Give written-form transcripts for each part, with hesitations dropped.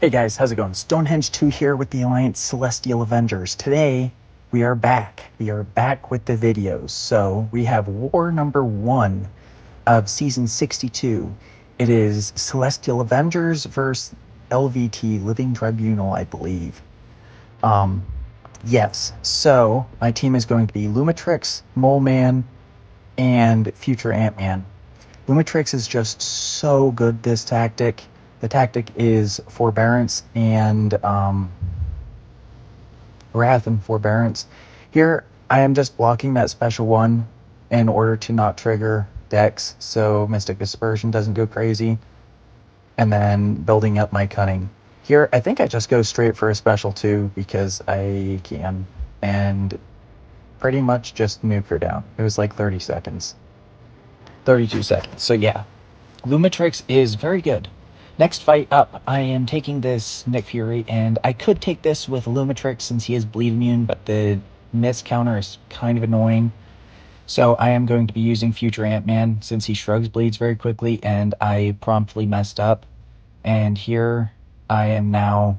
Hey guys, how's it going? Stonehenge 2 here with the Alliance Celestial Avengers. Today, we are back. We are back with the videos. So, we have war number 1 of season 62. It is Celestial Avengers versus LVT, Living Tribunal, I believe. Yes. So, my team is going to be Lumitrix, Mole Man, and Future Ant-Man. Lumitrix is just so good this tactic. The tactic is Forbearance and Wrath and Forbearance. Here, I am just blocking that special one in order to not trigger Dex, so Mystic Dispersion doesn't go crazy, and then building up my Cunning. Here, I think I just go straight for a special 2 because I can, and pretty much just nuke her down. It was like 30 seconds. 32 seconds. So yeah, Lumitrix is very good. Next fight up, I am taking this Nick Fury, and I could take this with Lumitrix since he is bleed immune, but the miss counter is kind of annoying. So I am going to be using Future Ant-Man since he shrugs bleeds very quickly, and I promptly messed up. And here I am now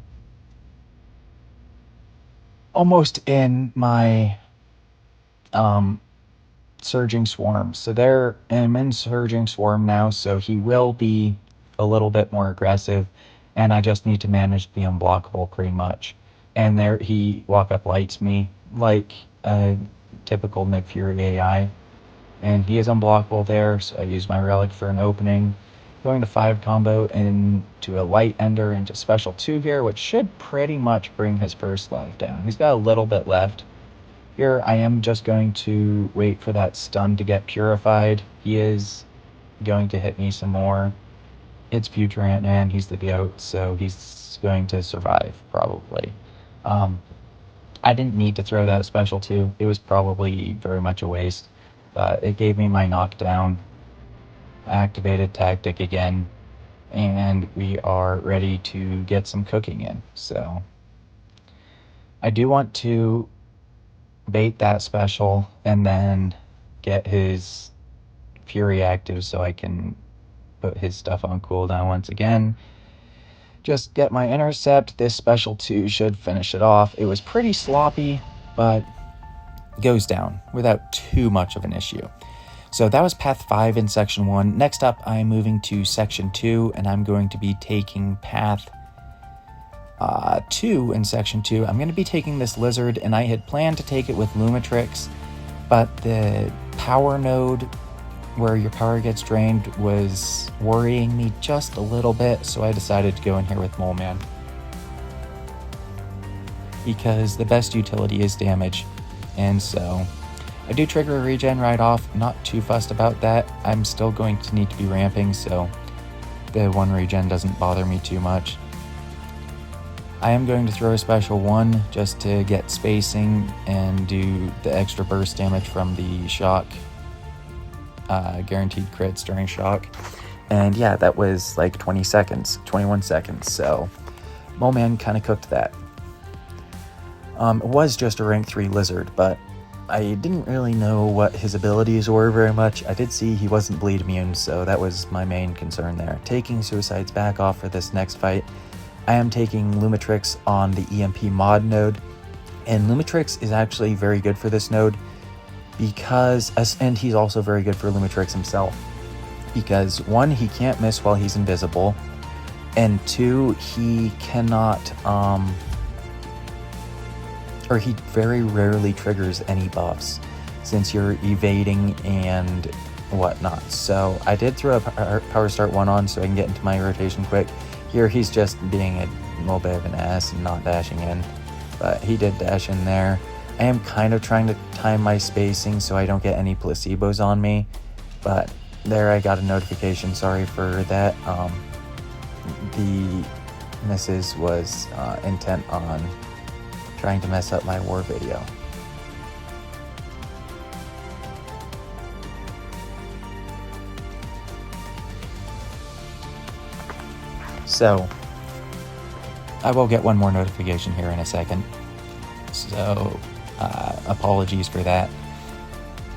almost in my Surging Swarm. So there, I'm in Surging Swarm now, so he will be a little bit more aggressive, and I just need to manage the unblockable pretty much. And there he walk up lights me like a typical Nick Fury AI, and he is unblockable there, so I use my relic for an opening. Going to 5 combo into a light ender into special 2 here, which should pretty much bring his first life down. He's got a little bit left. Here I am just going to wait for that stun to get purified. He is going to hit me some more. It's Future Ant-Man, he's the GOAT, so he's going to survive, probably. I didn't need to throw that special 2. It was probably very much a waste, but it gave me my knockdown, activated tactic again, and we are ready to get some cooking in. So I do want to bait that special and then get his Fury active so I can put his stuff on cooldown once again. Just get my intercept. This special 2 should finish it off. It was pretty sloppy, but goes down without too much of an issue. So that was path 5 in section 1. Next up, I'm moving to section 2, and I'm going to be taking path 2 in section 2. I'm going to be taking this lizard, and I had planned to take it with Lumitrix, but the power node where your power gets drained was worrying me just a little bit, so I decided to go in here with Mole Man. Because the best utility is damage, and so I do trigger a regen right off. Not too fussed about that. I'm still going to need to be ramping, so the 1 regen doesn't bother me too much. I am going to throw a special 1 just to get spacing and do the extra burst damage from the shock. Guaranteed crits during shock. And yeah, that was like 21 seconds, so Mole Man kind of cooked that. It was just a rank 3 lizard, but I didn't really know what his abilities were very much. I did see he wasn't bleed immune, so that was my main concern there. Taking Suicide's back off for this next fight, I am taking Lumitrix on the EMP mod node, and Lumitrix is actually very good for this node because, and he's also very good for Lumitrix himself, because 1, he can't miss while he's invisible, and 2, he cannot, or he very rarely triggers any buffs since you're evading and whatnot. So I did throw a power start 1 on so I can get into my rotation quick. Here he's just being a little bit of an ass and not dashing in, but he did dash in there. I am kind of trying to time my spacing so I don't get any placebos on me, but there I got a notification, sorry for that. The missus was intent on trying to mess up my war video. So I will get one more notification here in a second, so apologies for that.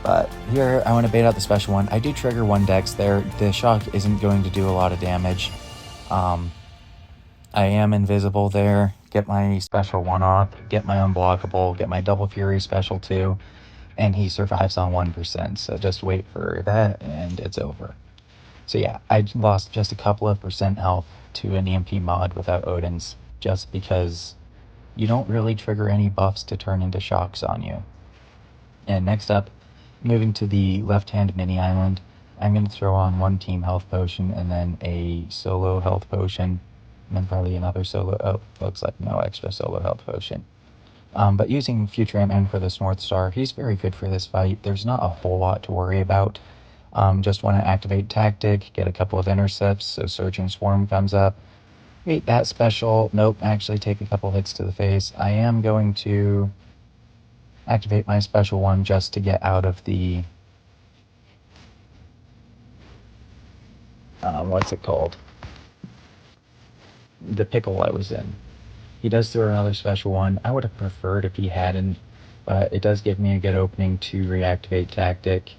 But here I want to bait out the special 1. I do trigger 1 dex there. The shock isn't going to do a lot of damage. I am invisible there, get my special 1 off, get my unblockable, get my double fury special 2, and he survives on 1%, so just wait for that and it's over. So yeah, I lost just a couple of percent health to an EMP mod without Odin's, just because you don't really trigger any buffs to turn into shocks on you. And next up, moving to the left-hand mini island, I'm going to throw on 1 team health potion and then a solo health potion, and then probably another solo, oh, looks like no extra solo health potion. But using Future M for this Northstar, he's very good for this fight. There's not a whole lot to worry about. Just want to activate Tactic, get a couple of intercepts, so Surging Swarm comes up. Wait, that special, nope, actually take a couple hits to the face. I am going to activate my special 1 just to get out of the, what's it called? The pickle I was in. He does throw another special 1. I would have preferred if he hadn't, but it does give me a good opening to reactivate Tactic.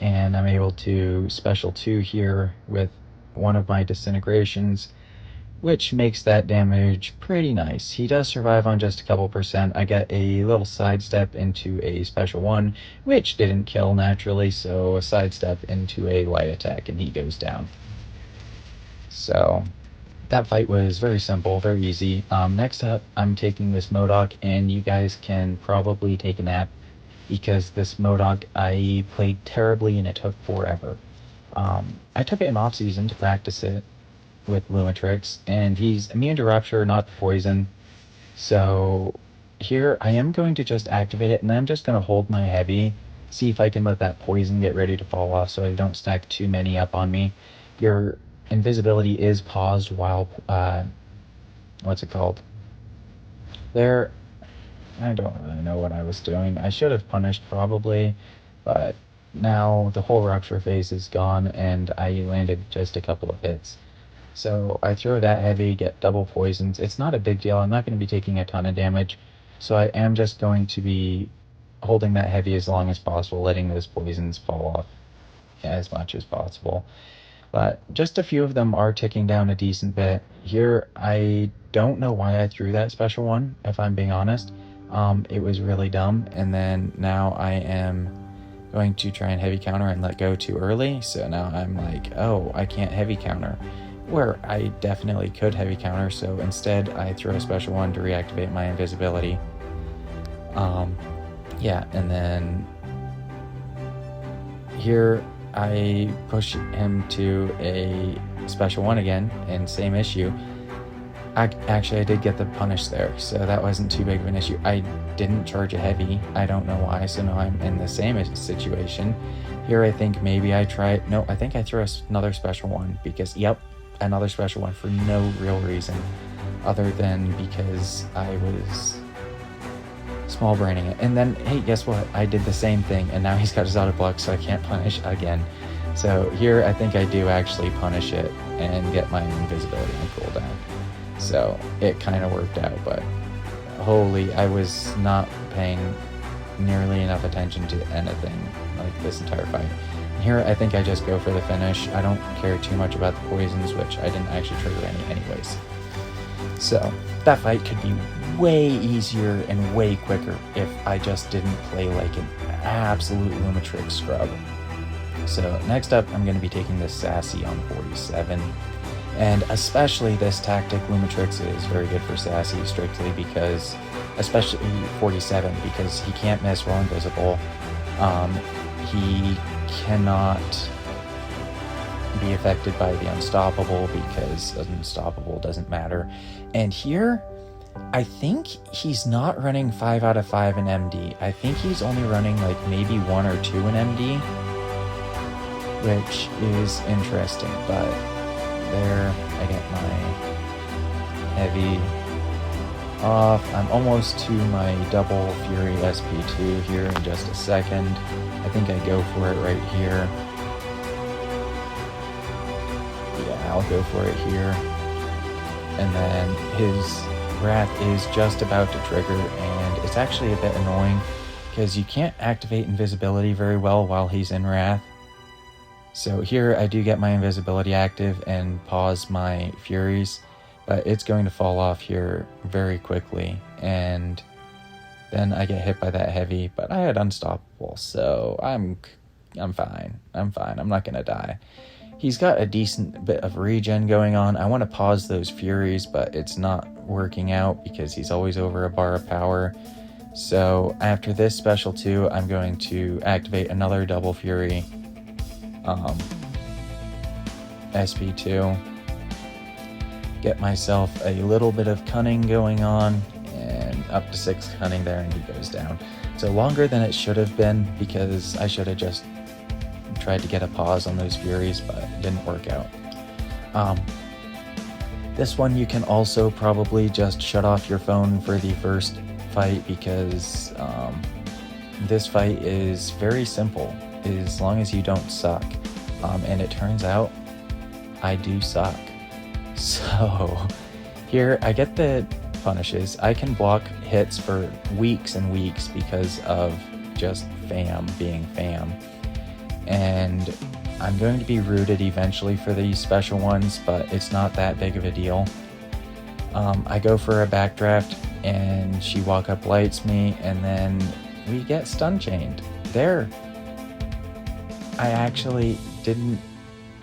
And I'm able to special 2 here with one of my disintegrations, which makes that damage pretty nice. He does survive on just a couple percent. I get a little sidestep into a special 1, which didn't kill naturally, so a sidestep into a light attack and he goes down. So that fight was very simple, very easy. Next up, I'm taking this Modok, and you guys can probably take a nap, because this Modok I played terribly and it took forever. I took it in off season to practice it with Lumitrix, and he's immune to Rupture, not Poison. So here I am going to just activate it, and I'm just going to hold my heavy, see if I can let that poison get ready to fall off so I don't stack too many up on me. Your invisibility is paused while, what's it called? There, I don't really know what I was doing. I should have punished probably, but now the whole Rupture phase is gone and I landed just a couple of hits. So I throw that heavy, get double poisons. It's not a big deal. I'm not going to be taking a ton of damage. So I am just going to be holding that heavy as long as possible, letting those poisons fall off as much as possible. But just a few of them are ticking down a decent bit. Here, I don't know why I threw that special 1, if I'm being honest. It was really dumb. And then now I am going to try and heavy counter and let go too early. So now I'm like, oh, I can't heavy counter. Where I definitely could heavy counter, so instead I throw a special 1 to reactivate my invisibility. Yeah, and then here I push him to a special 1 again, and same issue. Actually, I did get the punish there, so that wasn't too big of an issue. I didn't charge a heavy, I don't know why, so now I'm in the same situation. Here I think maybe I tried, no, I think I threw another special 1, because, yep, another special 1 for no real reason other than because I was small braining it. And then, hey, guess what? I did the same thing, and now he's got his auto block, so I can't punish again. So here I think I do actually punish it and get my invisibility on cooldown. So it kind of worked out, but holy, I was not paying nearly enough attention to anything like this entire fight. Here, I think I just go for the finish. I don't care too much about the poisons, which I didn't actually trigger any anyways. So, that fight could be way easier and way quicker if I just didn't play like an absolute Lumitrix scrub. So, next up, I'm going to be taking this Sassy on 47. And especially this tactic, Lumitrix is very good for Sassy, strictly because, especially 47, because he can't miss while invisible. He cannot be affected by the unstoppable because unstoppable doesn't matter. And here, I think he's not running 5 out of 5 in MD. I think he's only running like maybe 1 or 2 in MD, which is interesting. But there, I get my heavy off. I'm almost to my double Fury SP2 here in just a second. I think I go for it right here. Yeah, I'll go for it here. And then his Wrath is just about to trigger, and it's actually a bit annoying because you can't activate invisibility very well while he's in Wrath. So here I do get my invisibility active and pause my Furies, but it's going to fall off here very quickly, and then I get hit by that heavy, but I had unstoppable, so I'm fine. I'm fine. I'm not gonna die. He's got a decent bit of regen going on. I want to pause those furies, but it's not working out because he's always over a bar of power. So after this special 2, I'm going to activate another double fury, SP2, get myself a little bit of cunning going on, and up to 6 cunning there, and he goes down. So longer than it should have been, because I should have just tried to get a pause on those furies, but it didn't work out. This one you can also probably just shut off your phone for the first fight, because this fight is very simple as long as you don't suck, and it turns out I do suck. So here I get the punishes. I can block hits for weeks and weeks because of just fam being fam, and I'm going to be rooted eventually for these special ones, but it's not that big of a deal. I go for a backdraft and she walk up lights me, and then we get stun chained. There, I actually didn't,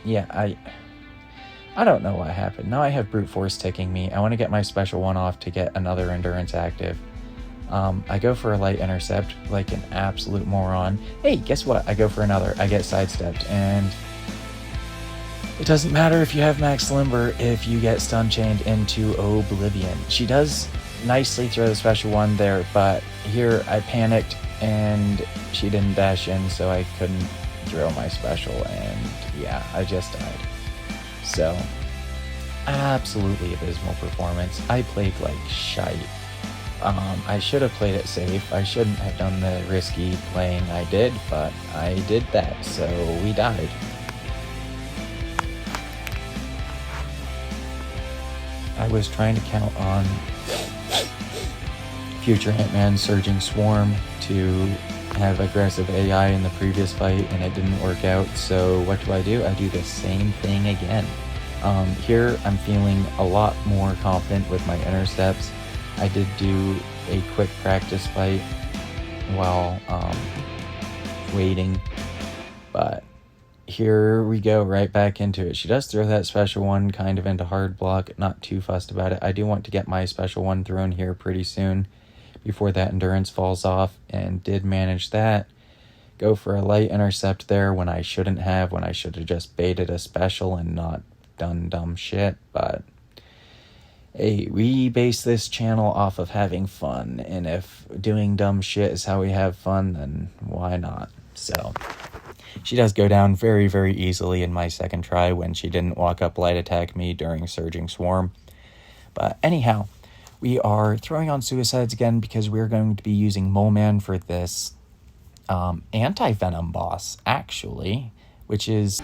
I don't know what happened. Now I have brute force ticking me. I want to get my special 1 off to get another endurance active. I go for a light intercept like an absolute moron. Hey, guess what? I go for another. I get sidestepped, and it doesn't matter if you have max limber if you get stun chained into oblivion. She does nicely throw the special 1 there, but here I panicked and she didn't dash in, so I couldn't throw my special, and yeah, I just died. So, absolutely abysmal performance. I played like shite. I should have played it safe. I shouldn't have done the risky playing I did, but I did that, so we died. I was trying to count on future Hitman Surging Swarm to have aggressive AI in the previous fight, and it didn't work out, so what do? I do the same thing again. Here I'm feeling a lot more confident with my intercepts. I did do a quick practice fight while waiting, but here we go, right back into it. She does throw that special 1 kind of into hard block, not too fussed about it. I do want to get my special 1 thrown here pretty soon before that endurance falls off, and did manage that. Go for a light intercept there when I shouldn't have, when I should have just baited a special and not done dumb shit, but hey, we base this channel off of having fun, and if doing dumb shit is how we have fun, then why not? So she does go down very, very easily in my second try when she didn't walk up light attack me during Surging Swarm. But anyhow, we are throwing on suicides again because we're going to be using Mole Man for this anti-venom boss, actually, which is